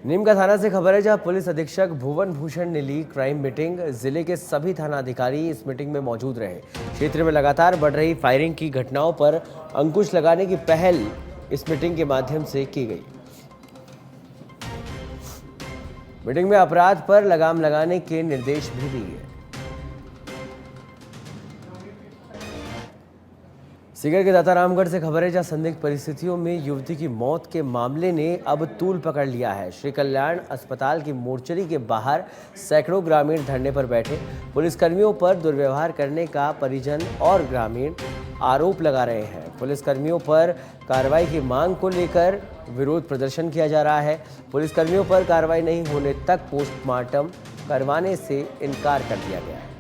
नीम का थाना से खबर है, जहां पुलिस अधीक्षक भुवन भूषण ने ली क्राइम मीटिंग। जिले के सभी थाना अधिकारी इस मीटिंग में मौजूद रहे। क्षेत्र में लगातार बढ़ रही फायरिंग की घटनाओं पर अंकुश लगाने की पहल इस मीटिंग के माध्यम से की गई। मीटिंग में अपराध पर लगाम लगाने के निर्देश भी दिए। सीकर के दाता रामगढ़ से खबर है, जहां संदिग्ध परिस्थितियों में युवती की मौत के मामले ने अब तूल पकड़ लिया है। श्री कल्याण अस्पताल की मोर्चरी के बाहर सैकड़ों ग्रामीण धरने पर बैठे। पुलिसकर्मियों पर दुर्व्यवहार करने का परिजन और ग्रामीण आरोप लगा रहे हैं। पुलिसकर्मियों पर कार्रवाई की मांग को लेकर विरोध प्रदर्शन किया जा रहा है। पुलिसकर्मियों पर कार्रवाई नहीं होने तक पोस्टमार्टम करवाने से इनकार कर दिया गया है।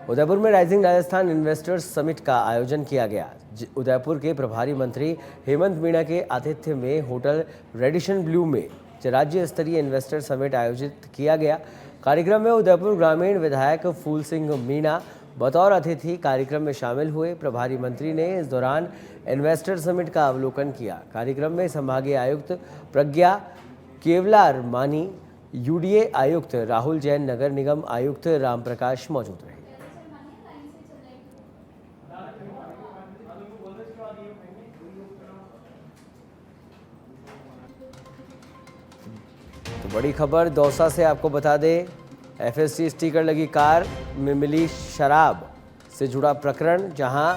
उदयपुर में राइजिंग राजस्थान इन्वेस्टर्स समिट का आयोजन किया गया। उदयपुर के प्रभारी मंत्री हेमंत मीणा के आतिथ्य में होटल रेडिशन ब्लू में राज्य स्तरीय इन्वेस्टर समिट आयोजित किया गया। कार्यक्रम में उदयपुर ग्रामीण विधायक फूल सिंह मीणा बतौर अतिथि कार्यक्रम में शामिल हुए। प्रभारी मंत्री ने इस दौरान इन्वेस्टर समिट का अवलोकन किया। कार्यक्रम में संभागीय आयुक्त प्रज्ञा केवलार मानी, यूडीए आयुक्त राहुल जैन, नगर निगम आयुक्त रामप्रकाश मौजूद रहे। तो बड़ी खबर दौसा से आपको बता दें, एफएसटी स्टिकर लगी कार में मिली शराब से जुड़ा प्रकरण, जहां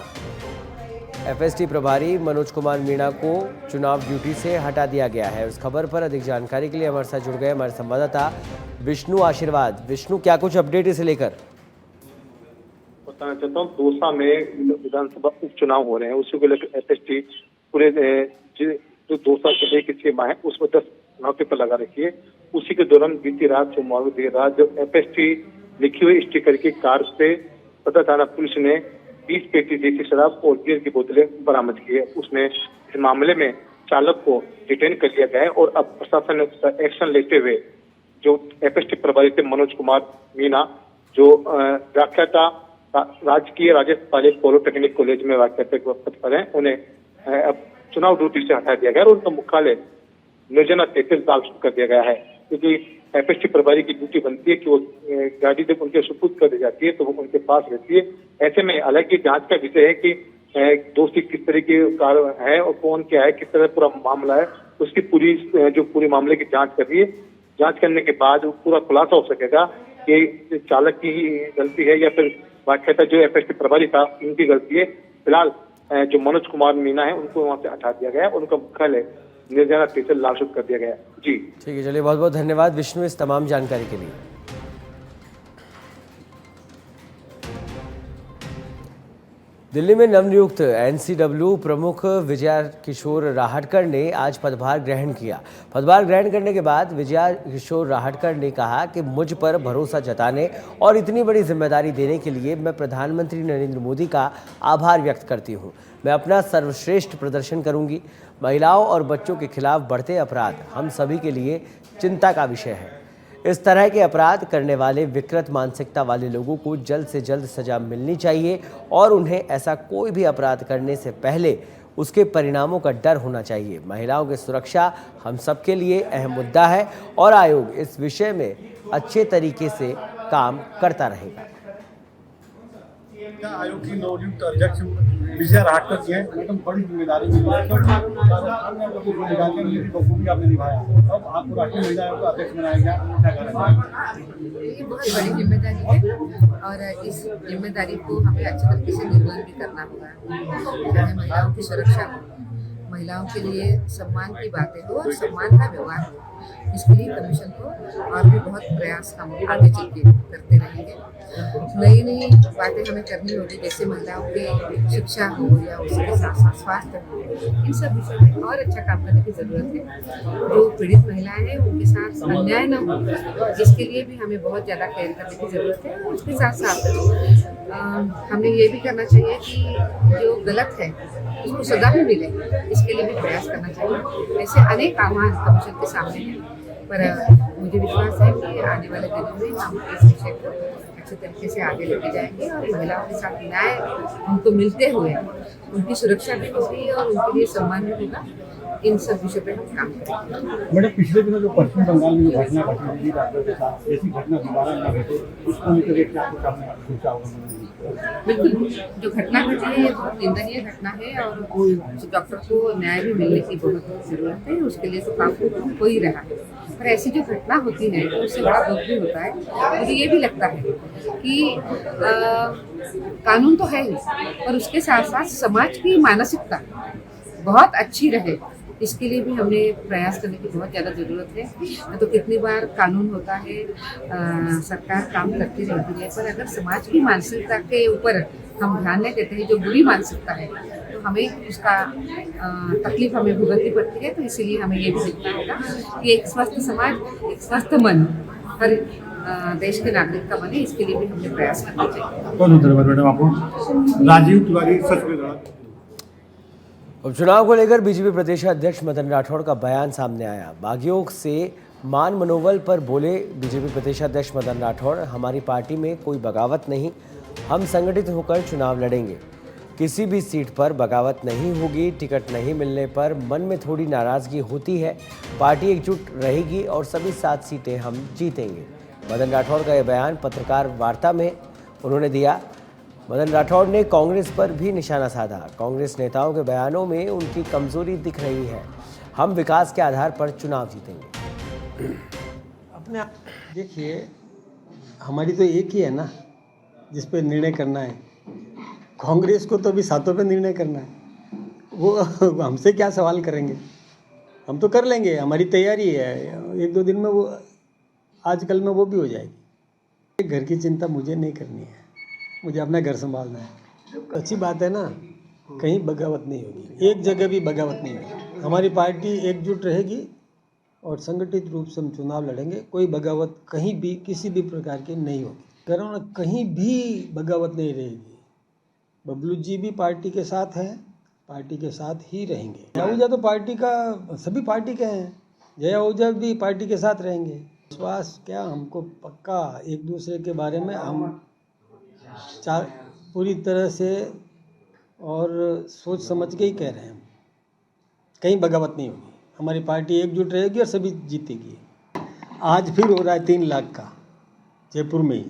एफएसटी प्रभारी मनोज कुमार मीणा को चुनाव ड्यूटी से हटा दिया गया है। उस खबर पर अधिक जानकारी के लिए हमारे साथ जुड़ गए हमारे संवाददाता विष्णु आशीर्वाद। विष्णु, क्या कुछ अपडेट इसे लेकर? बताना चाहता हूँ, दौसा में विधानसभा उपचुनाव हो रहे हैं, उसी को लेकर एफएसटी पूरे जो दौसा जिले की सीमा है उसमें 10 नाके पर लगा रखी है। उसी के दौरान बीती रात सोमवार देर रात जब एफएसटी लिखी हुई स्टिकर की कार से सदर थाना पुलिस ने 20 पेटी देसी शराब और बियर की बोतलें बरामद की है। उसने इस मामले में चालक को डिटेन कर लिया गया है और अब प्रशासन ने एक्शन लेते हुए जो एफएसटी प्रभारी थे मनोज कुमार मीणा, जो व्याख्याता राजकीय राजेश पाले पॉलिटेक्निक कॉलेज में व्याख्याता पद पर है, उन्हें अब चुनाव ड्यूटी से हटा दिया गया और उनका मुख्यालय निर्जना तहसील कर दिया गया है। क्योंकि एफएसटी प्रभारी की ड्यूटी बनती है कि वो गाड़ी जब उनके सुपुर्द कर दी जाती है तो वो उनके पास रहती है। ऐसे में हालांकि जांच का विषय है कि दोस्ती किस तरह की कार है और कौन क्या है, किस तरह पूरा मामला है, उसकी पूरी मामले की जांच कर रही है। जांच करने के बाद पूरा खुलासा हो सकेगा कि चालक की ही गलती है या फिर व्याख्याता जो एफएसटी प्रभारी था उनकी गलती है। फिलहाल जो मनोज कुमार मीणा है उनको वहां से हटा दिया गया, उनका मुख्यालय निर्जना तहसील लाशुत कर दिया गया। जी ठीक है, चलिए बहुत बहुत धन्यवाद विष्णु इस तमाम जानकारी के लिए। दिल्ली में नवनियुक्त एनसीडब्ल्यू प्रमुख विजया किशोर राहटकर ने आज पदभार ग्रहण किया। पदभार ग्रहण करने के बाद विजया किशोर राहटकर ने कहा कि मुझ पर भरोसा जताने और इतनी बड़ी जिम्मेदारी देने के लिए मैं प्रधानमंत्री नरेंद्र मोदी का आभार व्यक्त करती हूं। मैं अपना सर्वश्रेष्ठ प्रदर्शन करूंगी। महिलाओं और बच्चों के खिलाफ बढ़ते अपराध हम सभी के लिए चिंता का विषय है। इस तरह के अपराध करने वाले विकृत मानसिकता वाले लोगों को जल्द से जल्द सजा मिलनी चाहिए और उन्हें ऐसा कोई भी अपराध करने से पहले उसके परिणामों का डर होना चाहिए। महिलाओं की सुरक्षा हम सबके लिए अहम मुद्दा है और आयोग इस विषय में अच्छे तरीके से काम करता रहेगा। आयोग की नवनियुक्त अध्यक्ष विजया राहटकर जी हैं, एकदम बड़ी जिम्मेदारी बखूबी आपने निभाया। अब आपको राष्ट्रीय महिला आयोग का अध्यक्ष बनाया गया, क्या कहना चाहिए? ये बहुत बड़ी जिम्मेदारी है और इस जिम्मेदारी को हमें अच्छे तरीके से निर्वहन भी करना होगा। चाहे महिलाओं की सुरक्षा हो, महिलाओं के लिए सम्मान की बातें हो और सम्मान का व्यवहार हो, इसके लिए कमीशन को और भी बहुत प्रयास हम आगे चल के करते रहेंगे। नई नई बातें हमें करनी होगी, जैसे महिलाओं की शिक्षा हो या उसके साथ साथ स्वास्थ्य हो, इन सब विषयों में और अच्छा काम करने की ज़रूरत है। जो पीड़ित महिलाएं हैं उनके साथ अन्याय न हो, इसके लिए भी हमें बहुत ज़्यादा केयर करने की ज़रूरत है। उसके साथ साथ हमें ये भी करना चाहिए कि जो गलत है उसको सजा भी मिले, इसके लिए भी प्रयास करना चाहिए। ऐसे अनेक आह्वान कमीशन के सामने हैं, पर मुझे विश्वास है कि आने वाले दिनों में हम इस विषय को अच्छे तरीके से आगे लेके जाएंगे और महिलाओं के साथ न्याय उनको मिलते हुए उनकी सुरक्षा भी होगी और उनके लिए सम्मान भी होगा। इन सब विषयों पे हम काम करेंगे। मैडम, पिछले दिनों जो पश्चिम बंगाल में जो घटना घटी थी डॉक्टर के साथ, ऐसी घटना दोबारा न घटे, उसको लेकर के क्या कुछ आपने सोचा होगा? बिल्कुल, जो घटना घटी है ये बहुत निंदनीय घटना है और डॉक्टर को न्याय भी मिलने की बहुत ज़रूरत है। उसके लिए तो काम हो ही रहा है, पर ऐसी जो घटना होती है तो उससे बड़ा दुख भी होता है। मुझे ये भी लगता है कि कानून तो है ही, पर उसके साथ साथ समाज की मानसिकता बहुत अच्छी रहे, इसके लिए भी हमें प्रयास करने की बहुत ज़्यादा ज़रूरत है। तो कितनी बार कानून होता है, सरकार काम करती रहती है, पर अगर समाज की मानसिकता के ऊपर हम ध्यान नहीं देते हैं, जो बुरी मानसिकता है, तो हमें उसका तकलीफ हमें भुगतनी पड़ती है। तो इसीलिए हमें ये भी देखना होगा कि एक स्वस्थ समाज, एक स्वस्थ मन हर देश के नागरिक का बने, इसके लिए भी हमें प्रयास करना चाहिए। बहुत धन्यवाद मैडम आपको। राजीव तिवारी, सच में लड़ा। उपचुनाव को लेकर बीजेपी प्रदेश अध्यक्ष मदन राठौड़ का बयान सामने आया। बागियों से मान मनोबल पर बोले बीजेपी प्रदेश अध्यक्ष मदन राठौड़, हमारी पार्टी में कोई बगावत नहीं, हम संगठित होकर चुनाव लड़ेंगे, किसी भी सीट पर बगावत नहीं होगी। टिकट नहीं मिलने पर मन में थोड़ी नाराजगी होती है, पार्टी एकजुट रहेगी और सभी 7 सीटें हम जीतेंगे। मदन राठौड़ का यह बयान पत्रकार वार्ता में उन्होंने दिया। मदन राठौड़ ने कांग्रेस पर भी निशाना साधा। कांग्रेस नेताओं के बयानों में उनकी कमजोरी दिख रही है, हम विकास के आधार पर चुनाव जीतेंगे। अपने देखिए, हमारी तो एक ही है ना जिस पे निर्णय करना है। कांग्रेस को तो अभी 7 पे निर्णय करना है, वो हमसे क्या सवाल करेंगे? हम तो कर लेंगे, हमारी तैयारी है। 1-2 दिन में वो, आजकल में वो भी हो जाएगी। घर की चिंता मुझे नहीं करनी है, मुझे अपना घर संभालना है। अच्छी बात है ना, कहीं बगावत नहीं होगी, एक जगह भी बगावत नहीं होगी। हमारी पार्टी एकजुट रहेगी और संगठित रूप से हम चुनाव लड़ेंगे। कोई बगावत कहीं भी किसी भी प्रकार की नहीं होगी। कारण कहीं भी बगावत नहीं रहेगी। बबलू जी भी पार्टी के साथ हैं, पार्टी के साथ ही रहेंगे। जया आहूजा तो पार्टी का, सभी पार्टी के हैं, जया आहूजा भी पार्टी के साथ रहेंगे। विश्वास क्या, हमको पक्का एक दूसरे के बारे में हम पूरी तरह से और सोच समझ के ही कह रहे हैं। कहीं बगावत नहीं होगी, हमारी पार्टी एकजुट रहेगी और सभी जीतेगी। आज फिर हो रहा है 3 लाख का, जयपुर में ही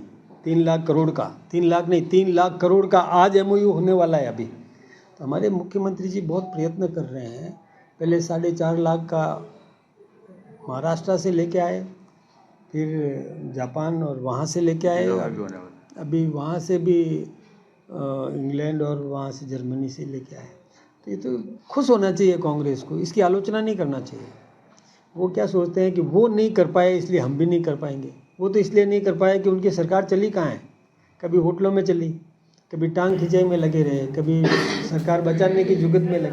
3 लाख करोड़ का, 3 लाख नहीं 3 लाख करोड़ का आज MOU होने वाला है अभी। तो हमारे मुख्यमंत्री जी बहुत प्रयत्न कर रहे हैं। पहले 4.5 लाख का महाराष्ट्र से लेके आए, फिर जापान और वहाँ से लेके आए, अभी वहाँ से भी इंग्लैंड और वहाँ से जर्मनी से लेके आए। तो ये तो खुश होना चाहिए कांग्रेस को, इसकी आलोचना नहीं करना चाहिए। वो क्या सोचते हैं कि वो नहीं कर पाए इसलिए हम भी नहीं कर पाएंगे। वो तो इसलिए नहीं कर पाए कि उनकी सरकार चली कहाँ है, कभी होटलों में चली, कभी टांग खिंचाई में लगे रहे, कभी सरकार बचाने की जुगत में लगे।